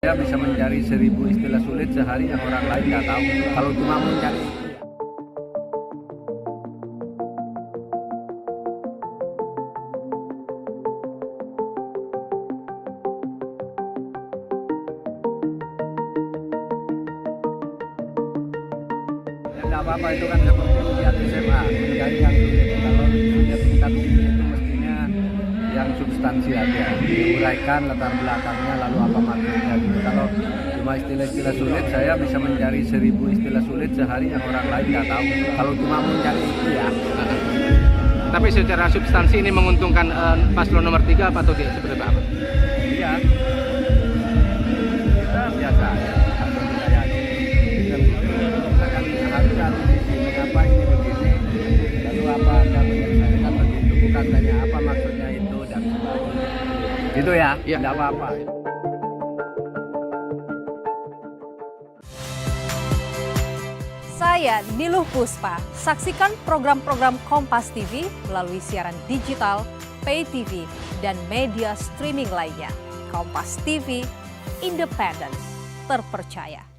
Saya bisa mencari 1000 istilah sulit sehari yang orang lain nggak tahu. Kalau cuma mencari nggak apa-apa, itu kan seperti ujian SMA, mencari yang sulit. Kalau punya tingkat tinggi itu mestinya yang substansi aja, diuraikan latar belakangnya lalu apa maksudnya gitu. Kalau cuma istilah-istilah sulit, saya bisa mencari 1000 istilah sulit sehari yang orang lain nggak tahu. Kalau cuma mencari itu ya. Tapi secara substansi ini menguntungkan paslon nomor 3 apa atau tidak, seperti apa? Iya, kita biasa ya, atau kita yakin. Kita kan harus tahu di sini apa ini begini, lalu apa anda menyelesaikan begitu, bukan tanya apa maksudnya itu dan sebagainya. Gitu ya, Iya. tidak apa-apa. Saya Niluh Puspa. Saksikan program-program Kompas TV melalui siaran digital, pay TV, dan media streaming lainnya. Kompas TV, independen, terpercaya.